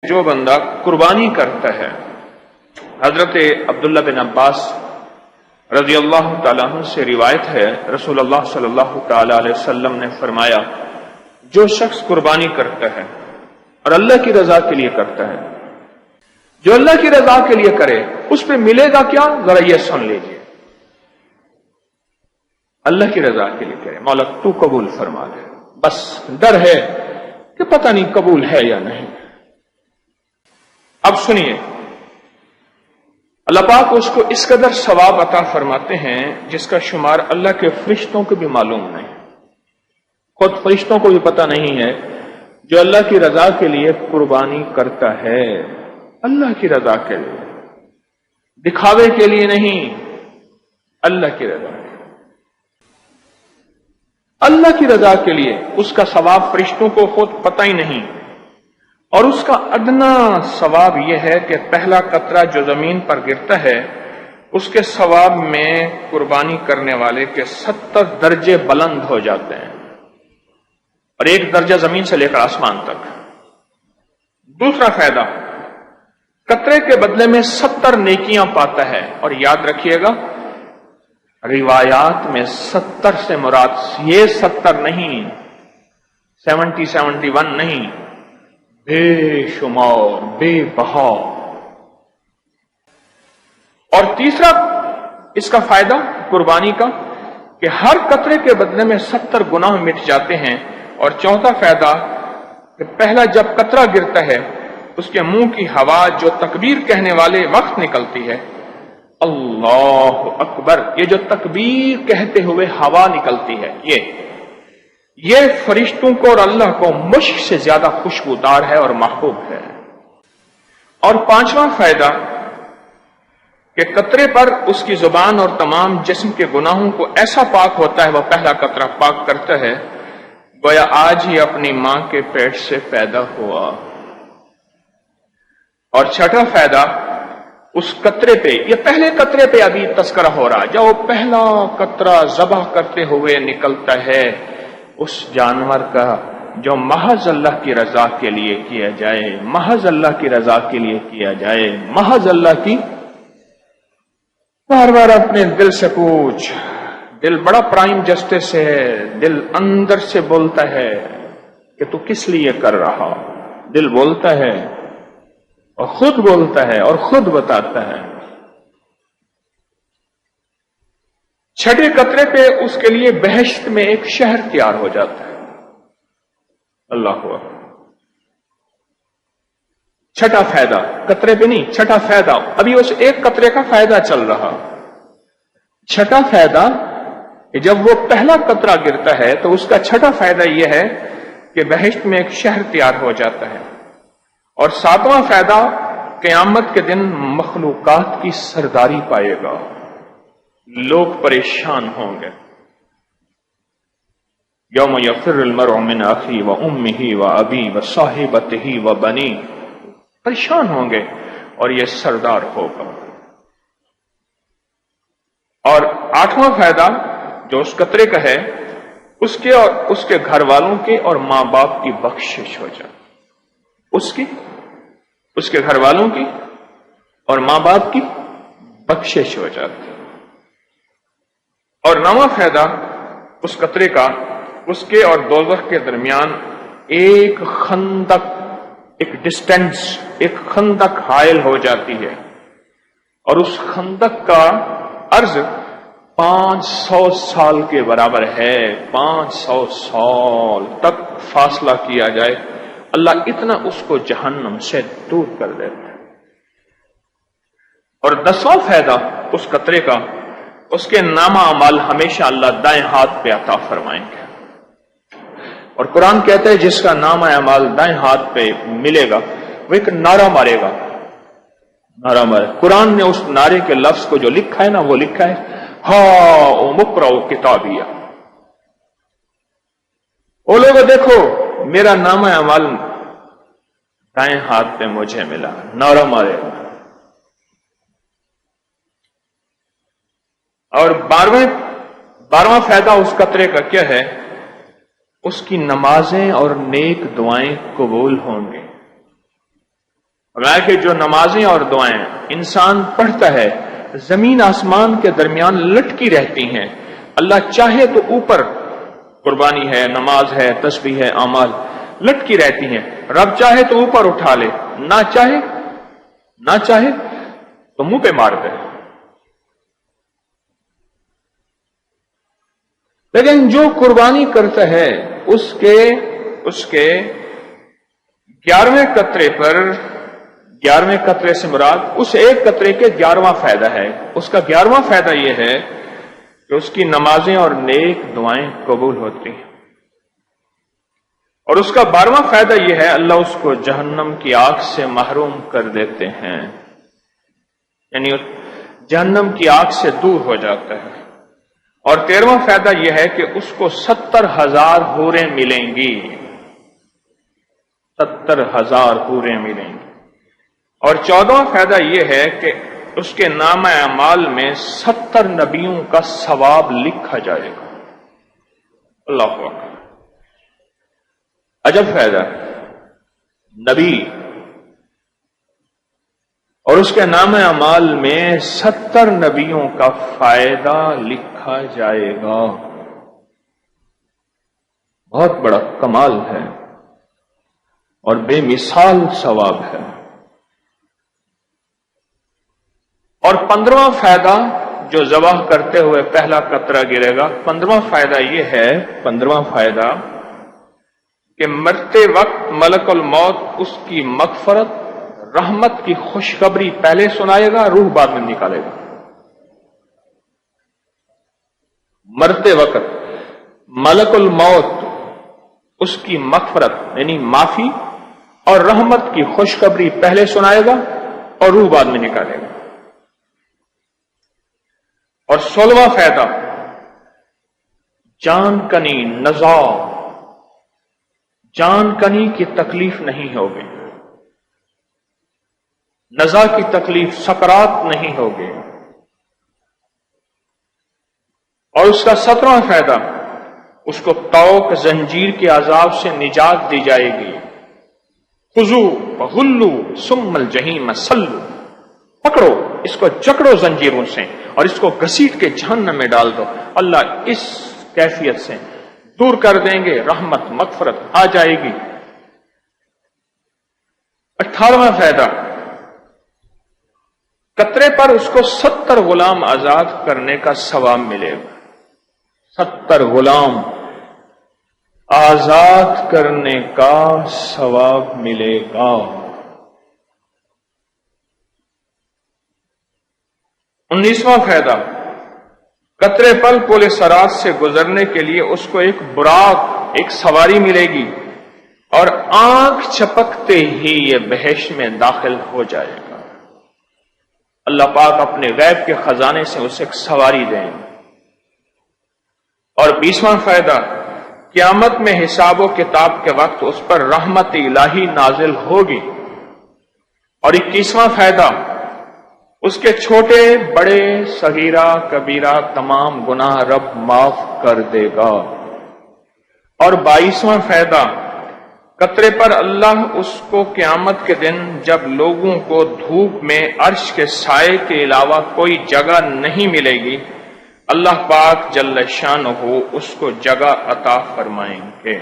جو بندہ قربانی کرتا ہے، حضرت عبداللہ بن عباس رضی اللہ تعالیٰ عنہ سے روایت ہے، رسول اللہ صلی اللہ تعالیٰ علیہ وسلم نے فرمایا، جو شخص قربانی کرتا ہے اور اللہ کی رضا کے لیے کرتا ہے، جو اللہ کی رضا کے لیے کرے، اس پہ ملے گا کیا؟ ذرا یہ سن لیجیے۔ اللہ کی رضا کے لیے کرے، مولا تو قبول فرما دے، بس ڈر ہے کہ پتہ نہیں قبول ہے یا نہیں۔ اب سنیے، اللہ پاک اس کو اس قدر ثواب عطا فرماتے ہیں جس کا شمار اللہ کے فرشتوں کو بھی معلوم نہیں، خود فرشتوں کو بھی پتہ نہیں ہے۔ جو اللہ کی رضا کے لیے قربانی کرتا ہے، اللہ کی رضا کے لیے، دکھاوے کے لیے نہیں، اللہ کی رضا کے لیے، اللہ کی رضا کے لیے، اس کا ثواب فرشتوں کو خود پتہ ہی نہیں۔ اور اس کا ادنا ثواب یہ ہے کہ پہلا قطرہ جو زمین پر گرتا ہے، اس کے ثواب میں قربانی کرنے والے کے 70 درجے بلند ہو جاتے ہیں، اور 1 درجہ زمین سے لے کر آسمان تک۔ دوسرا فائدہ، قطرے کے بدلے میں 70 نیکیاں پاتا ہے۔ اور یاد رکھیے گا، روایات میں 70 سے مراد یہ 70 نہیں، 71 نہیں، بے شمار، بے بہا۔ اور تیسرا اس کا فائدہ قربانی کا کہ ہر قطرے کے بدلے میں 70 گناہ مٹ جاتے ہیں۔ اور چوتھا فائدہ کہ پہلا جب قطرہ گرتا ہے، اس کے منہ کی ہوا جو تکبیر کہنے والے وقت نکلتی ہے، اللہ اکبر، یہ جو تکبیر کہتے ہوئے ہوا نکلتی ہے، یہ فرشتوں کو اور اللہ کو مشک سے زیادہ خوشبودار ہے اور محبوب ہے۔ اور پانچواں فائدہ کہ قطرے پر اس کی زبان اور تمام جسم کے گناہوں کو ایسا پاک ہوتا ہے، وہ پہلا قطرہ پاک کرتا ہے گویا آج ہی اپنی ماں کے پیٹ سے پیدا ہوا۔ اور چھٹا فائدہ، اس قطرے پہ، یہ پہلے قطرے پہ ابھی تذکرہ ہو رہا، جو پہلا قطرہ ذبح کرتے ہوئے نکلتا ہے اس جانور کا، جو محض اللہ کی رضا کے لیے کیا جائے، محض اللہ کی رضا کے لیے کیا جائے، محض اللہ کی۔ بار بار اپنے دل سے پوچھ، دل بڑا پرائم جسٹس ہے، دل اندر سے بولتا ہے کہ تو کس لیے کر رہا، دل بولتا ہے اور خود بولتا ہے اور خود بتاتا ہے۔ چھٹے قطرے پہ اس کے لیے بہشت میں ایک شہر تیار ہو جاتا ہے۔ اللہ اکبر۔ چھٹا فائدہ، قطرے پہ نہیں، چھٹا فائدہ، ابھی اس ایک قطرے کا فائدہ چل رہا۔ چھٹا فائدہ کہ جب وہ پہلا قطرہ گرتا ہے تو اس کا چھٹا فائدہ یہ ہے کہ بہشت میں ایک شہر تیار ہو جاتا ہے۔ اور ساتواں فائدہ، قیامت کے دن مخلوقات کی سرداری پائے گا، لوگ پریشان ہوں گے۔ یوم یفر المرء من اخیہ وامہ وابیہ وصاحبتہ وبنیہ، پریشان ہوں گے اور یہ سردار ہوگا۔ اور آٹھواں فائدہ جو اس قطرے کا ہے، اس کے اور اس کے گھر والوں کے اور ماں باپ کی بخشش ہو جائے، اس کے گھر والوں کی اور ماں باپ کی بخشش ہو جاتی۔ اور نواں فائدہ اس قطرے کا، اس کے اور دوزخ کے درمیان ایک خندق، ایک ڈسٹینس، ایک خندق حائل ہو جاتی ہے، اور اس خندق کا عرض 500 سال کے برابر ہے۔ 500 سال تک فاصلہ کیا جائے، اللہ اتنا اس کو جہنم سے دور کر دیتا ہے۔ اور 10واں فائدہ اس قطرے کا، اس کے نامہ اعمال ہمیشہ اللہ دائیں ہاتھ پہ عطا فرمائیں گے۔ اور قرآن کہتا ہے جس کا نامہ اعمال دائیں ہاتھ پہ ملے گا وہ ایک نعرہ مارے گا، نعرہ مارے۔ قرآن نے اس نعرے کے لفظ کو جو لکھا ہے نا، وہ لکھا ہے ہاں مقرؤ کتابیہ، وہ لوگوں دیکھو میرا نامہ اعمال دائیں ہاتھ پہ مجھے ملا، نعرہ مارے گا۔ اور 12واں فائدہ اس قطرے کا کیا ہے؟ اس کی نمازیں اور نیک دعائیں قبول ہوں گے۔ فرمایا کہ جو نمازیں اور دعائیں انسان پڑھتا ہے زمین آسمان کے درمیان لٹکی رہتی ہیں، اللہ چاہے تو اوپر قربانی ہے، نماز ہے، تسبیح ہے، اعمال لٹکی رہتی ہیں، رب چاہے تو اوپر اٹھا لے، نہ چاہے تو منہ پہ مار دے۔ لیکن جو قربانی کرتا ہے اس کے 11ویں قطرے سے مراد اس ایک قطرے کے 11واں فائدہ ہے۔ اس کا 11واں فائدہ یہ ہے کہ اس کی نمازیں اور نیک دعائیں قبول ہوتی ہیں، اور اس کا 12واں فائدہ یہ ہے اللہ اس کو جہنم کی آگ سے محروم کر دیتے ہیں، یعنی جہنم کی آگ سے دور ہو جاتا ہے۔ اور 13واں فائدہ یہ ہے کہ اس کو 70,000 حوریں ملیں گی، 70,000 حوریں ملیں گی۔ اور 14واں فائدہ یہ ہے کہ اس کے نامہ اعمال میں 70 نبیوں کا ثواب لکھا جائے گا۔ اللہ اکبر، عجب فائدہ، نبی اور اس کے نامہ اعمال میں 70 نبیوں کا فائدہ لکھا جائے گا۔ بہت بڑا کمال ہے اور بے مثال ثواب ہے۔ اور 15واں فائدہ جو ذبح کرتے ہوئے پہلا قطرہ گرے گا، 15واں فائدہ یہ ہے، 15واں فائدہ کہ مرتے وقت ملک الموت اس کی مغفرت، رحمت کی خوشخبری پہلے سنائے گا، روح بعد میں نکالے گا۔ مرتے وقت ملک الموت اس کی مغفرت یعنی معافی اور رحمت کی خوشخبری پہلے سنائے گا اور روح بعد میں نکالے گا۔ اور 16واں فائدہ جان کنی نزا، جان کنی کی تکلیف نہیں ہوگی، نزا کی تکلیف، سکرات نہیں ہوگی۔ اور اس کا 17واں فائدہ اس کو توق زنجیر کے عذاب سے نجات دی جائے گی۔ خذوا فغلوا ثم الجحیم صلوا، پکڑو اس کو، جکڑو زنجیروں سے اور اس کو گھسیٹ کے جہنم میں ڈال دو۔ اللہ اس کیفیت سے دور کر دیں گے، رحمت مغفرت آ جائے گی۔ 18واں فائدہ قطرے پر اس کو 70 غلام آزاد کرنے کا ثواب ملے گا، 70 غلام آزاد کرنے کا ثواب ملے گا۔ 19واں فائدہ قطرے پل پل صراط سے گزرنے کے لیے اس کو ایک براق، ایک سواری ملے گی، اور آنکھ چپکتے ہی یہ بہشت میں داخل ہو جائے گا۔ اللہ پاک اپنے غیب کے خزانے سے اسے ایک سواری دیں۔ اور 20واں فائدہ قیامت میں حساب و کتاب کے وقت اس پر رحمت الہی نازل ہوگی۔ اور 21واں فائدہ اس کے چھوٹے بڑے صغیرہ کبیرہ تمام گناہ رب معاف کر دے گا۔ اور 22واں فائدہ قطرے پر اللہ اس کو قیامت کے دن جب لوگوں کو دھوپ میں عرش کے سائے کے علاوہ کوئی جگہ نہیں ملے گی، اللہ پاک جل شانہ اس کو جگہ عطا فرمائیں گے۔